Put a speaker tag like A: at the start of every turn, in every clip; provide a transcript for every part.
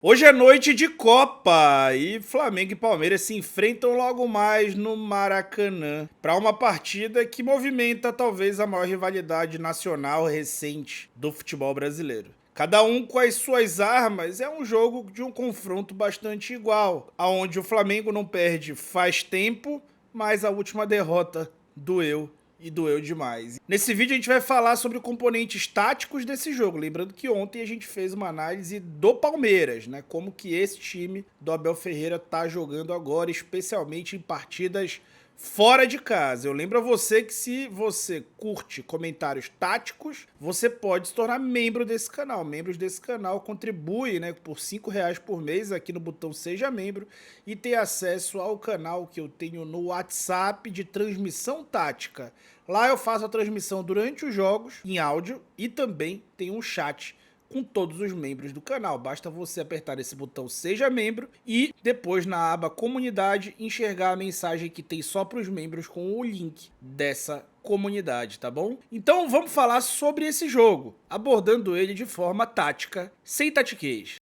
A: Hoje é noite de Copa e Flamengo e Palmeiras se enfrentam logo mais no Maracanã para uma partida que movimenta talvez a maior rivalidade nacional recente do futebol brasileiro. Cada um com as suas armas, é um jogo de um confronto bastante igual, aonde o Flamengo não perde faz tempo, mas a última derrota doeu e doeu demais. Nesse vídeo a gente vai falar sobre componentes táticos desse jogo, lembrando que ontem a gente fez uma análise do Palmeiras, né? Como que esse time do Abel Ferreira tá jogando agora, especialmente em partidas fora de casa. Eu lembro a você que se você curte comentários táticos, você pode se tornar membro desse canal. Membros desse canal contribuem, né, por R$ 5 por mês aqui no botão Seja Membro e ter acesso ao canal que eu tenho no WhatsApp de transmissão tática. Lá eu faço a transmissão durante os jogos em áudio e também tem um chat com todos os membros do canal. Basta você apertar esse botão Seja Membro e depois na aba Comunidade enxergar a mensagem que tem só para os membros com o link dessa comunidade, tá bom? Então vamos falar sobre esse jogo, abordando ele de forma tática, sem tatiquez.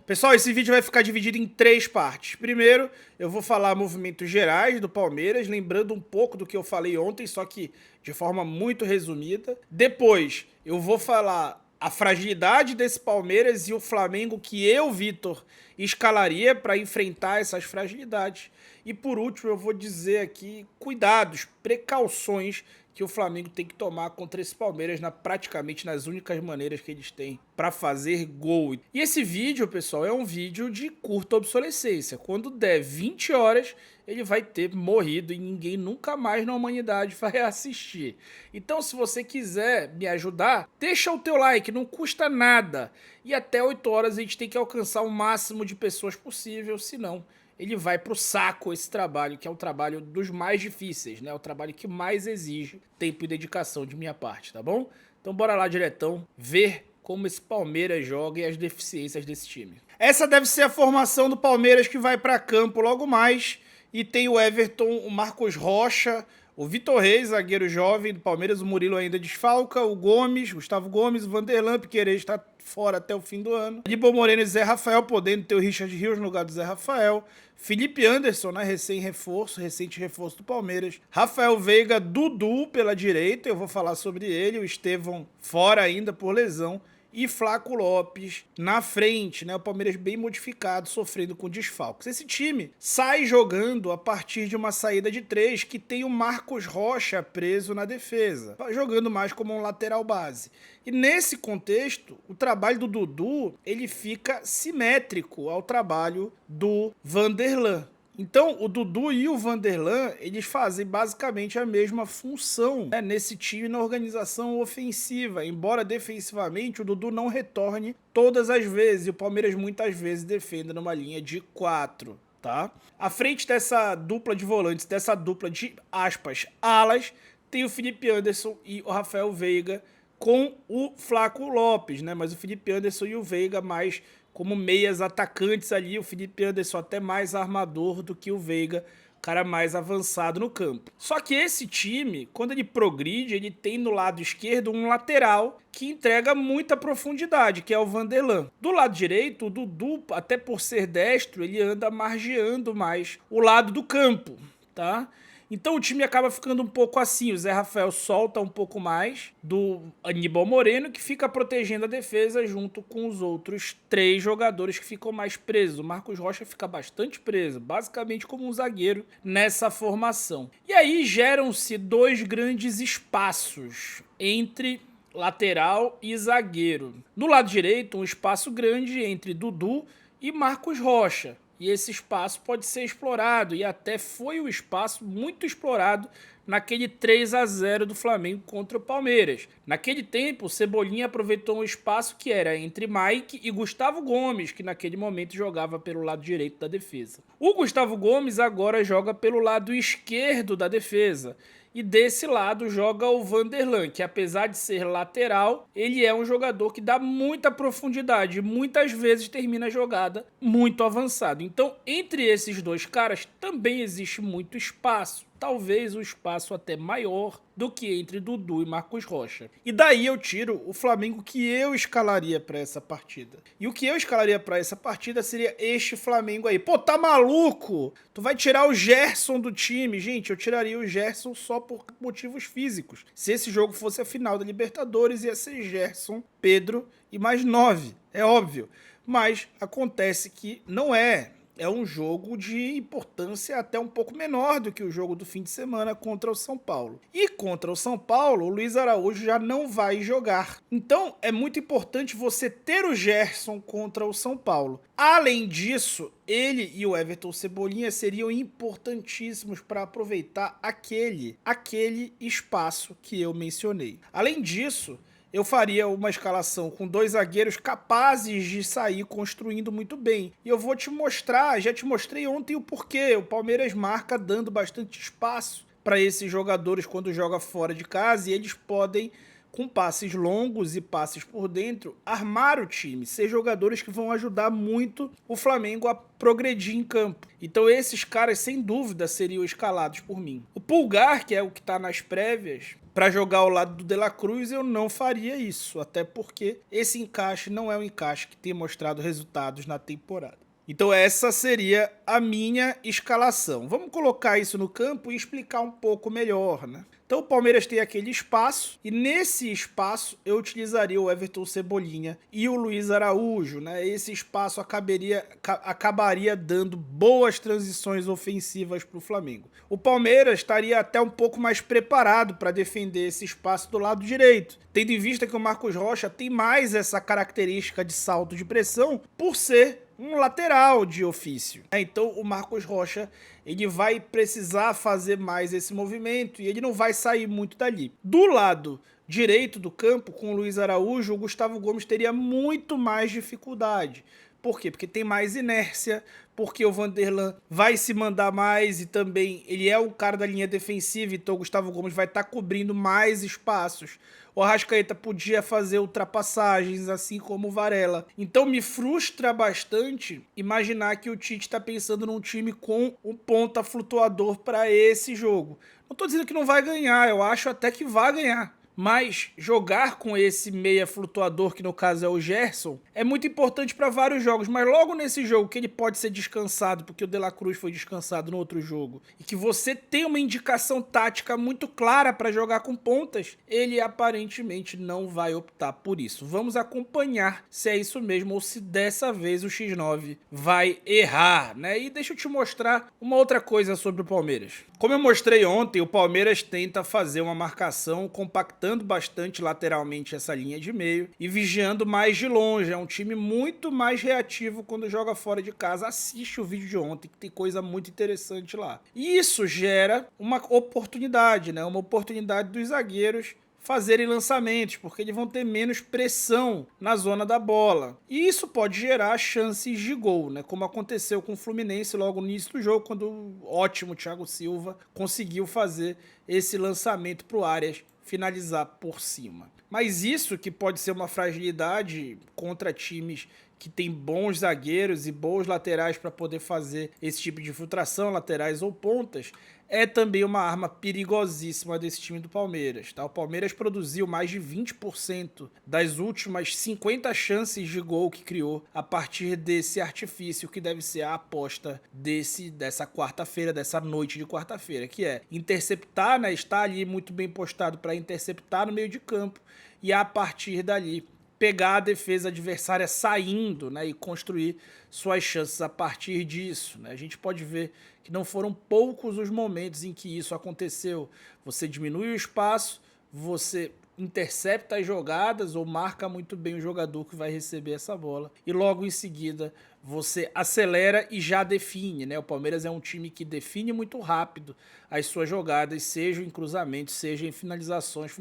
A: Pessoal, esse vídeo vai ficar dividido em 3 partes. Primeiro, eu vou falar movimentos gerais do Palmeiras, lembrando um pouco do que eu falei ontem, só que de forma muito resumida. Depois, eu vou falar a fragilidade desse Palmeiras e o Flamengo que eu, Vitor, escalaria para enfrentar essas fragilidades. E por último, eu vou dizer aqui cuidados, precauções que o Flamengo tem que tomar contra esse Palmeiras praticamente nas únicas maneiras que eles têm para fazer gol. E esse vídeo, pessoal, é um vídeo de curta obsolescência. Quando der 20 horas, ele vai ter morrido e ninguém nunca mais na humanidade vai assistir. Então, se você quiser me ajudar, deixa o teu like, não custa nada. E até 8 horas a gente tem que alcançar o máximo de pessoas possível, senão ele vai pro saco esse trabalho, que é o trabalho dos mais difíceis, né? O trabalho que mais exige tempo e dedicação de minha parte, tá bom? Então bora lá, diretão, ver como esse Palmeiras joga e as deficiências desse time. Essa deve ser a formação do Palmeiras que vai para campo logo mais. E tem o Everton, o Marcos Rocha, o Vitor Reis, zagueiro jovem do Palmeiras, o Murilo ainda desfalca, o Gomes, Gustavo Gomes, o Vanderlan, Piquerez está fora até o fim do ano. Aníbal Moreno e Zé Rafael, podendo ter o Richard Rios no lugar do Zé Rafael. Felipe Anderson, né, recente reforço do Palmeiras. Rafael Veiga, Dudu pela direita, eu vou falar sobre ele. O Estevão fora ainda por lesão. E Flaco Lopes na frente, né? O Palmeiras bem modificado, sofrendo com desfalques. Esse time sai jogando a partir de uma saída de 3 que tem o Marcos Rocha preso na defesa, jogando mais como um lateral base. E nesse contexto, o trabalho do Dudu, ele fica simétrico ao trabalho do Vanderlan. Então, o Dudu e o Vanderlan, eles fazem basicamente a mesma função, né, nesse time na organização ofensiva. Embora defensivamente o Dudu não retorne todas as vezes, e o Palmeiras muitas vezes defenda numa linha de 4, tá? À frente dessa dupla de volantes, dessa dupla de, aspas, alas, tem o Felipe Anderson e o Rafael Veiga com o Flaco Lopes, né? Mas o Felipe Anderson e o Veiga mais como meias atacantes ali, o Felipe Anderson até mais armador do que o Veiga, cara mais avançado no campo. Só que esse time, quando ele progride, ele tem no lado esquerdo um lateral que entrega muita profundidade, que é o Vanderlan. Do lado direito, o Dudu, até por ser destro, ele anda margeando mais o lado do campo, tá? Então o time acaba ficando um pouco assim, o Zé Rafael solta um pouco mais do Aníbal Moreno, que fica protegendo a defesa junto com os outros 3 jogadores que ficam mais presos. O Marcos Rocha fica bastante preso, basicamente como um zagueiro nessa formação. E aí geram-se 2 grandes espaços entre lateral e zagueiro. No lado direito, um espaço grande entre Dudu e Marcos Rocha. E esse espaço pode ser explorado, e até foi um espaço muito explorado naquele 3-0 do Flamengo contra o Palmeiras. Naquele tempo, o Cebolinha aproveitou um espaço que era entre Mike e Gustavo Gomes, que naquele momento jogava pelo lado direito da defesa. O Gustavo Gomes agora joga pelo lado esquerdo da defesa. E desse lado joga o Vanderlan, que apesar de ser lateral, ele é um jogador que dá muita profundidade e muitas vezes termina a jogada muito avançado. Então, entre esses dois caras também existe muito espaço. Talvez um espaço até maior do que entre Dudu e Marcos Rocha. E daí eu tiro o Flamengo que eu escalaria para essa partida. E o que eu escalaria para essa partida seria este Flamengo aí. Pô, tá maluco? Tu vai tirar o Gerson do time? Gente, eu tiraria o Gerson só por motivos físicos. Se esse jogo fosse a final da Libertadores, ia ser Gerson, Pedro e mais 9. É óbvio. Mas acontece que não é. É um jogo de importância até um pouco menor do que o jogo do fim de semana contra o São Paulo. E contra o São Paulo, o Luiz Araújo já não vai jogar. Então, é muito importante você ter o Gerson contra o São Paulo. Além disso, ele e o Everton Cebolinha seriam importantíssimos para aproveitar aquele espaço que eu mencionei. Além disso, eu faria uma escalação com 2 zagueiros capazes de sair construindo muito bem. E eu vou te mostrar, já te mostrei ontem o porquê. O Palmeiras marca dando bastante espaço para esses jogadores quando joga fora de casa e eles podem, com passes longos e passes por dentro, armar o time, ser jogadores que vão ajudar muito o Flamengo a progredir em campo. Então esses caras, sem dúvida, seriam escalados por mim. O Pulgar, que é o que está nas prévias, para jogar ao lado do De La Cruz, eu não faria isso, até porque esse encaixe não é um encaixe que tem mostrado resultados na temporada. Então essa seria a minha escalação. Vamos colocar isso no campo e explicar um pouco melhor, né? Então o Palmeiras tem aquele espaço e nesse espaço eu utilizaria o Everton Cebolinha e o Luiz Araújo, né? Esse espaço acabaria dando boas transições ofensivas para o Flamengo. O Palmeiras estaria até um pouco mais preparado para defender esse espaço do lado direito, tendo em vista que o Marcos Rocha tem mais essa característica de salto de pressão por ser um lateral de ofício. Então o Marcos Rocha ele vai precisar fazer mais esse movimento e ele não vai sair muito dali. Do lado direito do campo, com o Luiz Araújo, o Gustavo Gomes teria muito mais dificuldade. Por quê? Porque tem mais inércia, porque o Vanderlan vai se mandar mais e também ele é o cara da linha defensiva, então o Gustavo Gomes vai estar cobrindo mais espaços. O Arrascaeta podia fazer ultrapassagens, assim como o Varela. Então me frustra bastante imaginar que o Tite está pensando num time com um ponta flutuador para esse jogo. Não estou dizendo que não vai ganhar, eu acho até que vai ganhar. Mas jogar com esse meia flutuador, que no caso é o Gerson, é muito importante para vários jogos. Mas logo nesse jogo que ele pode ser descansado, porque o De La Cruz foi descansado no outro jogo, e que você tem uma indicação tática muito clara para jogar com pontas, ele aparentemente não vai optar por isso. Vamos acompanhar se é isso mesmo ou se dessa vez o X9 vai errar, né? E deixa eu te mostrar uma outra coisa sobre o Palmeiras. Como eu mostrei ontem, o Palmeiras tenta fazer uma marcação compactando bastante lateralmente essa linha de meio e vigiando mais de longe. É um time muito mais reativo quando joga fora de casa. Assiste o vídeo de ontem, que tem coisa muito interessante lá. E isso gera uma oportunidade, né? Uma oportunidade dos zagueiros fazerem lançamentos, porque eles vão ter menos pressão na zona da bola. E isso pode gerar chances de gol, né? Como aconteceu com o Fluminense logo no início do jogo, quando o ótimo Thiago Silva conseguiu fazer esse lançamento para o Arias finalizar por cima. Mas isso que pode ser uma fragilidade contra times que tem bons zagueiros e bons laterais para poder fazer esse tipo de infiltração, laterais ou pontas, é também uma arma perigosíssima desse time do Palmeiras. Tá? O Palmeiras produziu mais de 20% das últimas 50 chances de gol que criou a partir desse artifício que deve ser a aposta dessa quarta-feira, dessa noite de quarta-feira, que é interceptar, né? Estar ali muito bem postado para interceptar no meio de campo e a partir dali pegar a defesa adversária saindo, né, e construir suas chances a partir disso. Né? A gente pode ver que não foram poucos os momentos em que isso aconteceu. Você diminui o espaço, você intercepta as jogadas ou marca muito bem o jogador que vai receber essa bola. E logo em seguida você acelera e já define, né? O Palmeiras é um time que define muito rápido as suas jogadas, seja em cruzamentos, seja em finalizações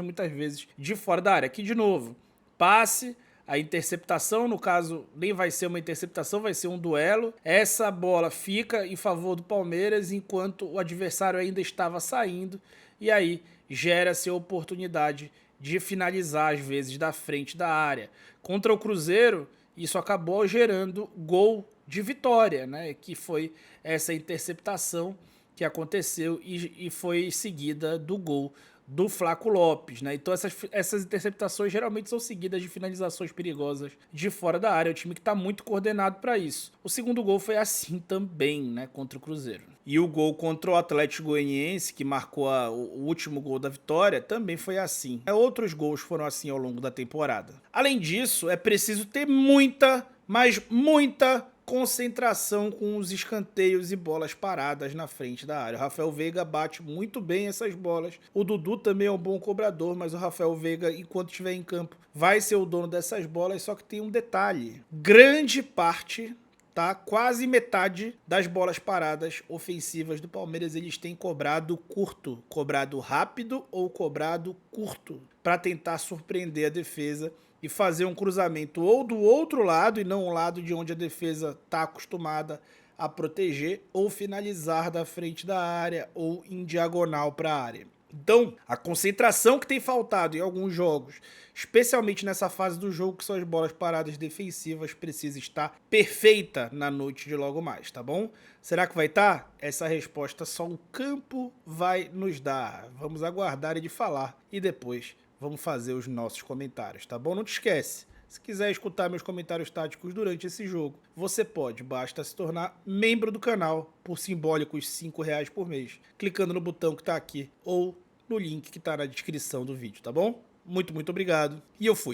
A: muitas vezes de fora da área. Aqui de novo, passe, a interceptação, no caso, nem vai ser uma interceptação, vai ser um duelo. Essa bola fica em favor do Palmeiras enquanto o adversário ainda estava saindo. E aí gera-se a oportunidade de finalizar, às vezes, da frente da área. Contra o Cruzeiro, isso acabou gerando gol de vitória, né? Que foi essa interceptação que aconteceu e foi seguida do gol do Flaco Lopes, né? Então essas interceptações geralmente são seguidas de finalizações perigosas de fora da área. É um time que está muito coordenado para isso. O segundo gol foi assim também, né? Contra o Cruzeiro. E o gol contra o Atlético Goianiense, que marcou o último gol da vitória, também foi assim. Outros gols foram assim ao longo da temporada. Além disso, é preciso ter muita, mas muita concentração com os escanteios e bolas paradas na frente da área. O Rafael Veiga bate muito bem essas bolas. O Dudu também é um bom cobrador, mas o Rafael Veiga, enquanto estiver em campo, vai ser o dono dessas bolas, só que tem um detalhe. Grande parte, tá? Quase metade das bolas paradas ofensivas do Palmeiras, eles têm cobrado curto, cobrado rápido ou cobrado curto, para tentar surpreender a defesa e fazer um cruzamento ou do outro lado e não o lado de onde a defesa está acostumada a proteger, ou finalizar da frente da área ou em diagonal para a área. Então, a concentração que tem faltado em alguns jogos, especialmente nessa fase do jogo que são as bolas paradas defensivas, precisa estar perfeita na noite de logo mais, tá bom? Será que vai estar? Essa resposta só o campo vai nos dar. Vamos aguardar ele falar e depois vamos fazer os nossos comentários, tá bom? Não te esquece, se quiser escutar meus comentários táticos durante esse jogo, você pode, basta se tornar membro do canal por simbólicos R$5 por mês, clicando no botão que tá aqui ou no link que tá na descrição do vídeo, tá bom? Muito obrigado e eu fui.